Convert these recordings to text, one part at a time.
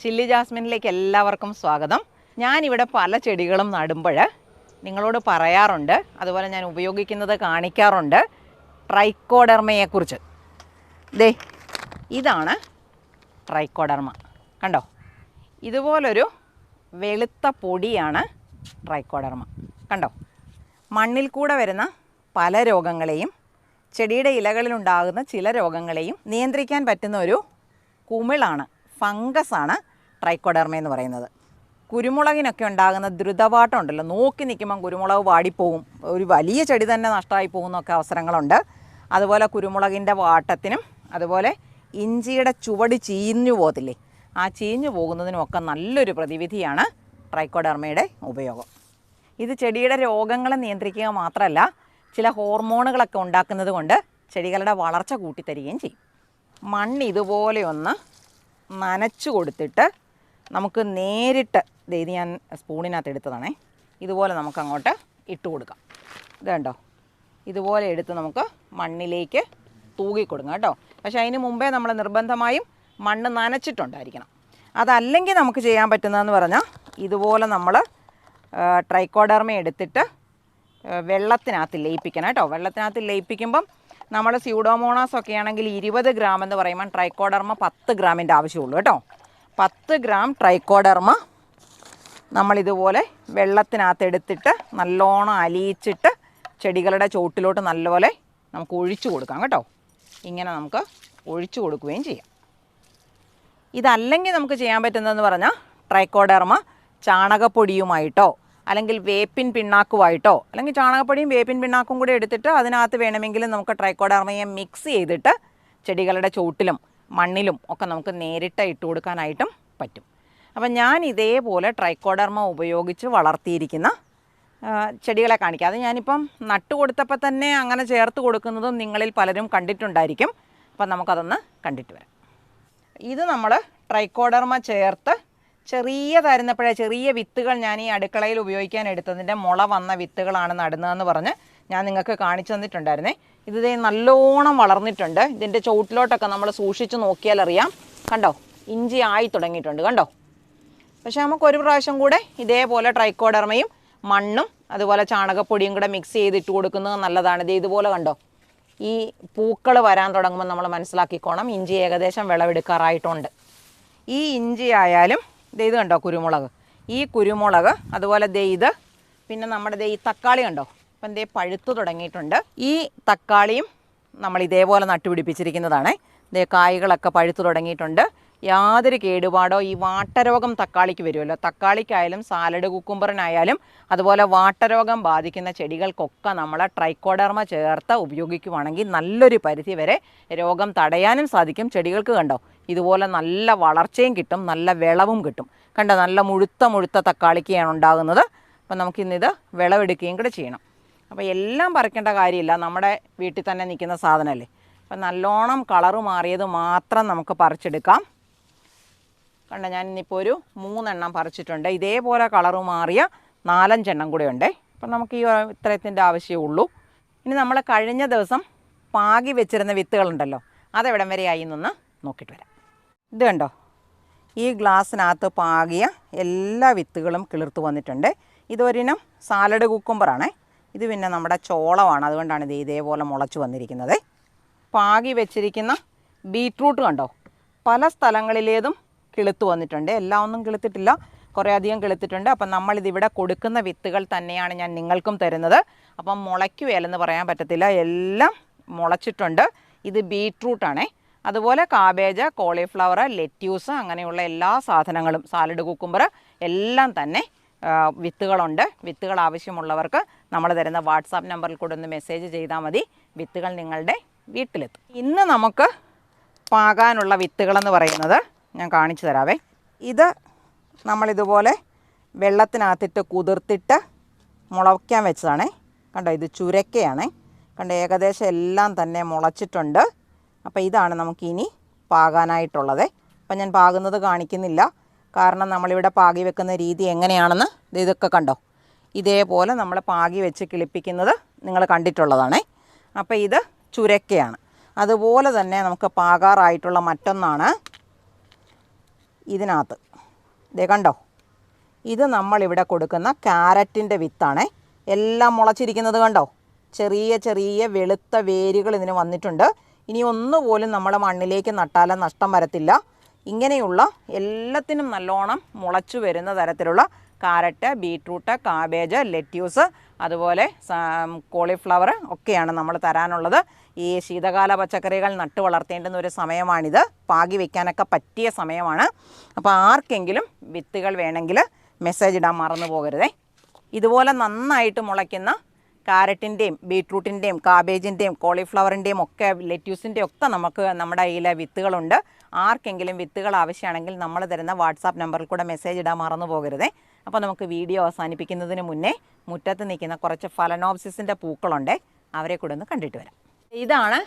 Chilli ജാസ്മിനിലേക്ക് എല്ലാവർക്കും സ്വാഗതം. ഞാനിവിടെ പല ചെടികളും നടുമ്പോൾ നിങ്ങളോട് പറയാറുണ്ട്, അതുപോലെ ഞാൻ ഉപയോഗിക്കുന്നത് കാണിക്കാറുണ്ട് ട്രൈക്കോഡെർമയെക്കുറിച്ച്. ദേ ഇതാണ് ട്രൈക്കോഡെർമ. കണ്ടോ, ഇതുപോലൊരു വെളുത്ത പൊടിയാണ് ട്രൈക്കോഡെർമ. കണ്ടോ, മണ്ണിൽ കൂടെ വരുന്ന പല രോഗങ്ങളെയും ചെടിയുടെ ഇലകളിലുണ്ടാകുന്ന ചില രോഗങ്ങളെയും നിയന്ത്രിക്കാൻ പറ്റുന്ന ഒരു കുമിളാണ്, ഫംഗസാണ് ട്രൈക്കോഡെർമ എന്ന് പറയുന്നത്. കുരുമുളകിനൊക്കെ ഉണ്ടാകുന്ന ദ്രുതവാട്ടം ഉണ്ടല്ലോ, നോക്കി നിൽക്കുമ്പം കുരുമുളക് വാടിപ്പോവും, ഒരു വലിയ ചെടി തന്നെ നഷ്ടമായി പോകുന്നൊക്കെ അവസരങ്ങളുണ്ട്. അതുപോലെ കുരുമുളകിൻ്റെ വാട്ടത്തിനും അതുപോലെ ഇഞ്ചിയുടെ ചുവട് ചീഞ്ഞു പോകത്തില്ലേ, ആ ചീഞ്ഞു പോകുന്നതിനുമൊക്കെ നല്ലൊരു പ്രതിവിധിയാണ് ട്രൈക്കോഡെർമയുടെ ഉപയോഗം. ഇത് ചെടിയുടെ രോഗങ്ങളെ നിയന്ത്രിക്കുക മാത്രമല്ല, ചില ഹോർമോണുകളൊക്കെ ഉണ്ടാക്കുന്നത് കൊണ്ട് ചെടികളുടെ വളർച്ച കൂട്ടിത്തരികയും ചെയ്യും. മണ്ണ് ഇതുപോലെ ഒന്ന് നനച്ചു കൊടുത്തിട്ട് നമുക്ക് നേരിട്ട്, ഇത് ഞാൻ സ്പൂണിനകത്ത് എടുത്തതാണേ, ഇതുപോലെ നമുക്ക് അങ്ങോട്ട് ഇട്ട് കൊടുക്കാം. ഇത് കണ്ടോ, ഇതുപോലെ എടുത്ത് നമുക്ക് മണ്ണിലേക്ക് തൂകി കൊടുക്കാം കേട്ടോ. പക്ഷേ അതിന് മുമ്പേ നമ്മൾ നിർബന്ധമായും മണ്ണ് നനച്ചിട്ടുണ്ടായിരിക്കണം. അതല്ലെങ്കിൽ നമുക്ക് ചെയ്യാൻ പറ്റുന്നതെന്ന് പറഞ്ഞാൽ, ഇതുപോലെ നമ്മൾ ട്രൈക്കോഡെർമ എടുത്തിട്ട് വെള്ളത്തിനകത്ത് ലയിപ്പിക്കണം കേട്ടോ. വെള്ളത്തിനകത്ത് ലയിപ്പിക്കുമ്പം നമ്മൾ സ്യൂഡോമോണാസ് ഒക്കെ ആണെങ്കിൽ 20 ഗ്രാം എന്ന് പറയുമ്പോൾ ട്രൈക്കോഡെർമ 10 ഗ്രാമിൻ്റെ ആവശ്യമുള്ളൂ കേട്ടോ. 10 ഗ്രാം ട്രൈക്കോഡെർമ നമ്മളിതുപോലെ വെള്ളത്തിനകത്ത് എടുത്തിട്ട് നല്ലോണം അലിയിച്ചിട്ട് ചെടികളുടെ ചോട്ടിലോട്ട് നല്ലപോലെ നമുക്ക് ഒഴിച്ചു കൊടുക്കാം കേട്ടോ. ഇങ്ങനെ നമുക്ക് ഒഴിച്ചു കൊടുക്കുകയും ചെയ്യാം. ഇതല്ലെങ്കിൽ നമുക്ക് ചെയ്യാൻ പറ്റുന്നതെന്ന് പറഞ്ഞാൽ, ട്രൈക്കോഡെർമ ചാണകപ്പൊടിയുമായിട്ടോ അല്ലെങ്കിൽ വേപ്പിൻ പിണ്ണാക്കുമായിട്ടോ, അല്ലെങ്കിൽ ചാണകപ്പൊടിയും വേപ്പിൻ പിണ്ണാക്കും കൂടി എടുത്തിട്ട് അതിനകത്ത് വേണമെങ്കിലും നമുക്ക് ട്രൈക്കോഡെർമയെ മിക്സ് ചെയ്തിട്ട് ചെടികളുടെ ചോട്ടിലും മണ്ണിലും ഒക്കെ നമുക്ക് നേരിട്ട് ഇട്ട് കൊടുക്കാനായിട്ടും പറ്റും. അപ്പം ഞാൻ ഇതേപോലെ ട്രൈക്കോഡെർമ ഉപയോഗിച്ച് വളർത്തിയിരിക്കുന്ന ചെടികളെ കാണിക്കാം. അത് ഞാനിപ്പം നട്ടു കൊടുത്തപ്പോൾ തന്നെ അങ്ങനെ ചേർത്ത് കൊടുക്കുന്നതും നിങ്ങളിൽ പലരും കണ്ടിട്ടുണ്ടായിരിക്കും. അപ്പം നമുക്കതൊന്ന് കണ്ടിട്ട് വരാം. ഇത് നമ്മൾ ട്രൈക്കോഡെർമ ചേർത്ത് ചെറിയതായിരുന്നപ്പോഴേ ചെറിയ വിത്തുകൾ ഞാൻ ഈ അടുക്കളയിൽ ഉപയോഗിക്കാൻ എടുത്തതിൻ്റെ മുള വന്ന വിത്തുകളാണ് നടുന്നതെന്ന് പറഞ്ഞ് ഞാൻ നിങ്ങൾക്ക് കാണിച്ചു തന്നിട്ടുണ്ടായിരുന്നേ. ഇത് നല്ലോണം വളർന്നിട്ടുണ്ട്. ഇതിൻ്റെ ചുവട്ടിലോട്ടൊക്കെ നമ്മൾ സൂക്ഷിച്ച് നോക്കിയാൽ അറിയാം. കണ്ടോ, ഇഞ്ചി ആയി തുടങ്ങിയിട്ടുണ്ട് കണ്ടോ. പക്ഷേ നമുക്ക് ഒരു പ്രാവശ്യം കൂടെ ഇതേപോലെ ട്രൈക്കോഡെർമയും മണ്ണും അതുപോലെ ചാണകപ്പൊടിയും കൂടെ മിക്സ് ചെയ്തിട്ട് കൊടുക്കുന്നത് നല്ലതാണ്. ഇത് ഇതുപോലെ കണ്ടോ, ഈ പൂക്കൾ വരാൻ തുടങ്ങുമ്പോൾ നമ്മൾ മനസ്സിലാക്കിക്കോണം ഇഞ്ചി ഏകദേശം വിളവെടുക്കാറായിട്ടുണ്ട്. ഈ ഇഞ്ചി ആയാലും ഇത് കണ്ടോ, കുരുമുളക്, ഈ കുരുമുളക്, അതുപോലെ ഇത്, പിന്നെ നമ്മുടെ ഈ തക്കാളി കണ്ടോ, അപ്പം പഴുത്തു തുടങ്ങിയിട്ടുണ്ട്. ഈ തക്കാളിയും നമ്മൾ ഇതേപോലെ നട്ടുപിടിപ്പിച്ചിരിക്കുന്നതാണ്. കായ്കളൊക്കെ പഴുത്തു തുടങ്ങിയിട്ടുണ്ട്. യാതൊരു കേടുപാടോ ഈ വാട്ടരോഗം തക്കാളിക്ക് വരുമല്ലോ, തക്കാളിക്കായാലും സാലഡ് കുക്കുംബറിനായാലും അതുപോലെ വാട്ടരോഗം ബാധിക്കുന്ന ചെടികൾക്കൊക്കെ നമ്മൾ ട്രൈക്കോഡെർമ ചേർത്ത് ഉപയോഗിക്കുവാണെങ്കിൽ നല്ലൊരു പരിധി വരെ രോഗം തടയാനും സാധിക്കും. ചെടികൾക്ക് കണ്ടോ ഇതുപോലെ നല്ല വളർച്ചയും കിട്ടും, നല്ല വിളവും കിട്ടും. കണ്ടോ, നല്ല മുഴുത്ത തക്കാളിക്കാണ് ഉണ്ടാകുന്നത്. അപ്പം നമുക്കിന്നിത് വിളവെടുക്കുകയും കൂടെ ചെയ്യണം. അപ്പോൾ എല്ലാം പറിക്കേണ്ട കാര്യമില്ല, നമ്മുടെ വീട്ടിൽ തന്നെ നിൽക്കുന്ന സാധനമല്ലേ. അപ്പം നല്ലോണം കളറ് മാറിയത് മാത്രം നമുക്ക് പറിച്ചെടുക്കാം. കണ്ടോ, ഞാൻ ഇന്നിപ്പോൾ ഒരു 3 എണ്ണം പറിച്ചിട്ടുണ്ട്. ഇതേപോലെ കളറ് മാറിയ 4-5 എണ്ണം കൂടെ ഉണ്ട്. അപ്പം നമുക്ക് ഈ ഇത്രത്തിൻ്റെ ആവശ്യമേ ഉള്ളൂ. ഇനി നമ്മൾ കഴിഞ്ഞ ദിവസം പാകി വെച്ചിരുന്ന വിത്തുകളുണ്ടല്ലോ, അതെവിടം വരെ ആയി എന്നൊന്ന് നോക്കിയിട്ട് വരാം. ഇത് കണ്ടോ, ഈ ഗ്ലാസ്സിനകത്ത് പാകിയ എല്ലാ വിത്തുകളും കിളിർത്ത് വന്നിട്ടുണ്ട്. ഇതൊരിനം സാലഡ് കുക്കുംബറാണ്. ഇത് പിന്നെ നമ്മുടെ ചോളമാണ്, അതുകൊണ്ടാണ് ഇത് ഇതേപോലെ മുളച്ച് വന്നിരിക്കുന്നത്. പാകി വെച്ചിരിക്കുന്ന ബീറ്റ്റൂട്ട് കണ്ടോ, പല സ്ഥലങ്ങളിലേതും കിളുത്ത് വന്നിട്ടുണ്ട്. എല്ലാം ഒന്നും കിളുത്തിട്ടില്ല, കുറേ അധികം കിളുത്തിട്ടുണ്ട്. അപ്പം നമ്മളിതിവിടെ കൊടുക്കുന്ന വിത്തുകൾ തന്നെയാണ് ഞാൻ നിങ്ങൾക്കും തരുന്നത്. അപ്പം മുളയ്ക്കുകയല്ലെന്ന് പറയാൻ പറ്റത്തില്ല, എല്ലാം മുളച്ചിട്ടുണ്ട്. ഇത് ബീറ്റ്റൂട്ടാണേ. അതുപോലെ കാബേജ്, കോളിഫ്ലവർ, ലെറ്റ്യൂസ്, അങ്ങനെയുള്ള എല്ലാ സാധനങ്ങളും, സാലഡ് കുക്കുംബർ എല്ലാം തന്നെ വിത്തുകളുണ്ട്. വിത്തുകൾ ആവശ്യമുള്ളവർക്ക് നമ്മൾ തരുന്ന വാട്സാപ്പ് നമ്പറിൽ കൂടെ ഒന്ന് മെസ്സേജ് ചെയ്താൽ മതി, വിത്തുകൾ നിങ്ങളുടെ വീട്ടിലെത്തും. ഇന്ന് നമുക്ക് പാകാനുള്ള വിത്തുകളെന്ന് പറയുന്നത് ഞാൻ കാണിച്ചു തരാവേ. ഇത് നമ്മളിതുപോലെ വെള്ളത്തിനകത്തിട്ട് കുതിർത്തിട്ട് മുളയ്ക്കാൻ വെച്ചതാണേ. കണ്ടോ, ഇത് ചുരക്കയാണേ. കണ്ടോ, ഏകദേശം എല്ലാം തന്നെ മുളച്ചിട്ടുണ്ട്. അപ്പോൾ ഇതാണ് നമുക്കിനി പാകാനായിട്ടുള്ളത്. അപ്പം ഞാൻ പാകുന്നത് കാണിക്കുന്നില്ല, കാരണം നമ്മളിവിടെ പാകി വെക്കുന്ന രീതി എങ്ങനെയാണെന്ന് ഇതൊക്കെ കണ്ടോ, ഇതേപോലെ നമ്മൾ പാകി വെച്ച് കിളിപ്പിക്കുന്നത് നിങ്ങൾ കണ്ടിട്ടുള്ളതാണേ. അപ്പോൾ ഇത് ചുരക്കയാണ്. അതുപോലെ തന്നെ നമുക്ക് പാകാറായിട്ടുള്ള മറ്റൊന്നാണ് ഇതിനകത്ത് ദേ കണ്ടോ, ഇത് നമ്മളിവിടെ കൊടുക്കുന്ന ക്യാരറ്റിൻ്റെ വിത്താണേ. എല്ലാം മുളച്ചിരിക്കുന്നത് കണ്ടോ, ചെറിയ ചെറിയ വെളുത്ത വേരുകൾ ഇതിന് വന്നിട്ടുണ്ട്. ഇനി ഒന്നുപോലും നമ്മൾ മണ്ണിലേക്ക് നട്ടാലും നഷ്ടം വരത്തില്ല. ഇങ്ങനെയുള്ള എല്ലാത്തിനും നല്ലോണം മുളച്ചു വരുന്ന തരത്തിലുള്ള കാരറ്റ്, ബീട്രൂട്ട്, കാബേജ്, ലെറ്റ്യൂസ്, അതുപോലെ കോളിഫ്ലവർ ഒക്കെയാണ് നമ്മൾ തരാനുള്ളത്. ഈ ശീതകാല പച്ചക്കറികൾ നട്ടു വളർത്തേണ്ടുന്ന ഒരു സമയമാണിത്. പാകി വയ്ക്കാനൊക്കെ പറ്റിയ സമയമാണ്. അപ്പോൾ ആർക്കെങ്കിലും വിത്തുകൾ വേണമെങ്കിൽ മെസ്സേജ് ഇടാൻ മറന്നു പോകരുതേ. ഇതുപോലെ നന്നായിട്ട് മുളയ്ക്കുന്ന കാരറ്റിൻ്റെയും ബീട്രൂട്ടിൻ്റെയും കാബേജിൻ്റെയും കോളിഫ്ലവറിൻ്റെയും ഒക്കെ ലെറ്റ്യൂസിൻ്റെയും ഒക്കെ നമുക്ക് നമ്മുടെ കയ്യിലെ വിത്തുകളുണ്ട്. ആർക്കെങ്കിലും വിത്തുകൾ ആവശ്യമാണെങ്കിൽ നമ്മൾ തരുന്ന വാട്സാപ്പ് നമ്പറിൽ കൂടെ മെസ്സേജ് ഇടാൻ മറന്നു പോകരുതേ. അപ്പോൾ നമുക്ക് വീഡിയോ അവസാനിപ്പിക്കുന്നതിന് മുന്നേ മുറ്റത്ത് നിൽക്കുന്ന കുറച്ച് ഫലനോപ്സിസിൻ്റെ പൂക്കളുണ്ട്, അവരെ കൂടെ ഒന്ന് കണ്ടിട്ട് വരാം. ഇതാണ്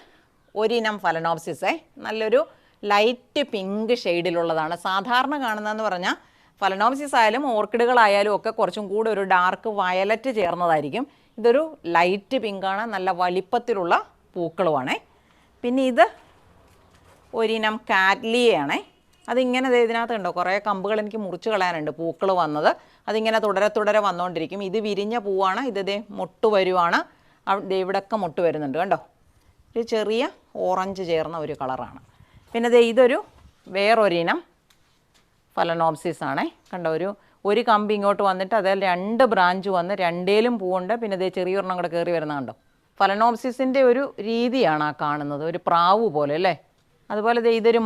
ഒരിനം ഫലനോപ്സിസേ. നല്ലൊരു ലൈറ്റ് പിങ്ക് ഷെയ്ഡിലുള്ളതാണ്. സാധാരണ കാണുന്നതെന്ന് പറഞ്ഞാൽ ഫലനോപ്സിസ് ആയാലും ഓർക്കിഡുകളായാലും ഒക്കെ കുറച്ചും കൂടെ ഒരു ഡാർക്ക് വയലറ്റ് ചേർന്നതായിരിക്കും. ഇതൊരു ലൈറ്റ് പിങ്കാണ്, നല്ല വലിപ്പത്തിലുള്ള പൂക്കളുമാണേ. പിന്നെ ഇത് ഒരിനം കാറ്റ്ലിയയാണേ. അതിങ്ങനെ ഇതിനകത്ത് ഉണ്ടോ, കുറേ കമ്പുകൾ എനിക്ക് മുറിച്ച് കളയാനുണ്ട്, പൂക്കൾ വന്നത്. അതിങ്ങനെ തുടരെ തുടരെ വന്നുകൊണ്ടിരിക്കും. ഇത് വിരിഞ്ഞ പൂവാണ്. ഇത് മൊട്ട് വരുവാണ്. ഇവിടെയൊക്കെ മൊട്ട് വരുന്നുണ്ട് കണ്ടോ. ഒരു ചെറിയ ഓറഞ്ച് ചേർന്ന ഒരു കളറാണ്. പിന്നെ ഇതൊരു വേറൊരിനം ഫലനോപ്സിസ് ആണേ. കണ്ടോ, ഒരു കമ്പ് ഇങ്ങോട്ട് വന്നിട്ട് അതിൽ 2 ബ്രാഞ്ച് വന്ന് രണ്ടേലും പൂവുണ്ട്. പിന്നെ ചെറിയൊരെണ്ണം കൂടെ കയറി വരുന്ന കണ്ടോ. ഫലനോപ്സിസിൻ്റെ ഒരു രീതിയാണ് ആ കാണുന്നത്, ഒരു പ്രാവ് പോലെ അല്ലേ. അതുപോലെ ഇതൊരു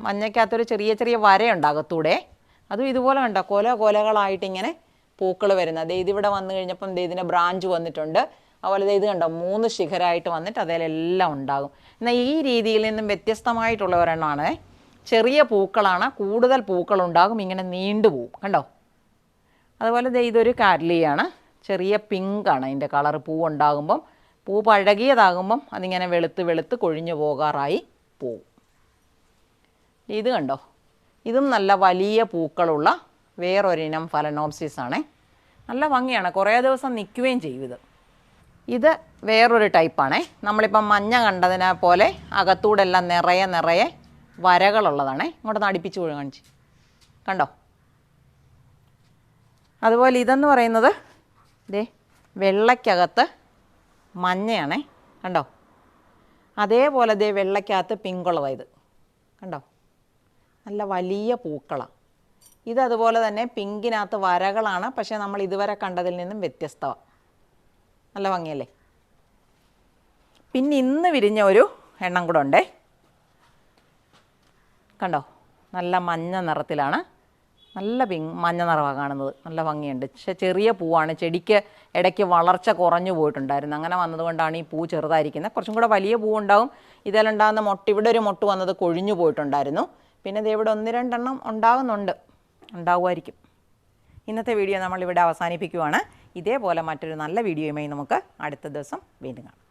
മഞ്ഞയ്ക്കകത്തൊരു ചെറിയ ചെറിയ വരയുണ്ടാകത്തൂടെ. അതും ഇതുപോലെ കണ്ടോ, കൊലകളായിട്ടിങ്ങനെ പൂക്കൾ വരുന്നത്. ഇതിവിടെ വന്നു കഴിഞ്ഞപ്പം ഇതിന് ബ്രാഞ്ച് വന്നിട്ടുണ്ട്. അതുപോലെ ഇത് കണ്ടോ, 3 ശിഖരമായിട്ട് വന്നിട്ട് അതിലെല്ലാം ഉണ്ടാകും. എന്നാൽ ഈ രീതിയിൽ നിന്നും വ്യത്യസ്തമായിട്ടുള്ള ഒരെണ്ണമാണ്. ചെറിയ പൂക്കളാണ്, കൂടുതൽ പൂക്കളുണ്ടാകും, ഇങ്ങനെ നീണ്ടു പോവും കണ്ടോ. അതുപോലെ ഇതൊരു കാറ്റ്ലിയാണ്. ചെറിയ പിങ്കാണ് അതിൻ്റെ കളർ. പൂവുണ്ടാകുമ്പം, പൂ പഴകിയതാകുമ്പം അതിങ്ങനെ വെളുത്ത് വെളുത്ത് കൊഴിഞ്ഞു പോകാറായി പോവും. ഇത് കണ്ടോ, ഇതും നല്ല വലിയ പൂക്കളുള്ള വേറൊരിനം ഫലനോപ്സിസ് ആണേ. നല്ല ഭംഗിയാണ്, കുറേ ദിവസം നിൽക്കുകയും ചെയ്യും. ഇത് വേറൊരു ടൈപ്പാണേ. നമ്മളിപ്പം മഞ്ഞ കണ്ടതിനെ പോലെ അകത്തൂടെല്ലാം നിറയെ വരകളുള്ളതാണേ. ഇങ്ങോട്ട് അടുപ്പിച്ച് കാണിച്ച് കണ്ടോ. അതുപോലെ ഇതെന്ന് പറയുന്നത് വെള്ളയ്ക്കകത്ത് മഞ്ഞയാണേ കണ്ടോ. അതേപോലെ വെള്ളയ്ക്കകത്ത് പിങ്കുള്ളതാണ്. ഇത് കണ്ടോ, നല്ല വലിയ പൂക്കളാണ്. ഇതതുപോലെ തന്നെ പിങ്കിനകത്ത് വരകളാണ്, പക്ഷേ നമ്മൾ ഇതുവരെ കണ്ടതിൽ നിന്നും വ്യത്യസ്തമാണ്. നല്ല ഭംഗിയല്ലേ. പിന്നെ ഇന്ന് വിരിഞ്ഞ ഒരു എണ്ണം കൂടെ ഉണ്ടേ. കണ്ടോ, നല്ല മഞ്ഞ നിറത്തിലാണ്. നല്ല മഞ്ഞ നിറമാണ് കാണുന്നത്. നല്ല ഭംഗിയുണ്ട്. പക്ഷേ ചെറിയ പൂവാണ്. ചെടിക്ക് ഇടയ്ക്ക് വളർച്ച കുറഞ്ഞു പോയിട്ടുണ്ടായിരുന്നു. അങ്ങനെ വന്നതുകൊണ്ടാണ് ഈ പൂ ചെറുതായിരിക്കുന്നത്. കുറച്ചും കൂടെ വലിയ പൂവുണ്ടാവും. ഇതിലുണ്ടാകുന്ന മൊട്ട്, ഇവിടെ ഒരു മൊട്ട് വന്നത് കൊഴിഞ്ഞു പോയിട്ടുണ്ടായിരുന്നു. പിന്നെ ഇവിടെ 1-2 എണ്ണം ഉണ്ടാവുമായിരിക്കും. ഇന്നത്തെ വീഡിയോ നമ്മളിവിടെ അവസാനിപ്പിക്കുവാണ്. ഇതേപോലെ മറ്റൊരു നല്ല വീഡിയോയുമായി നമുക്ക് അടുത്ത ദിവസം വീണ്ടും കാണാം.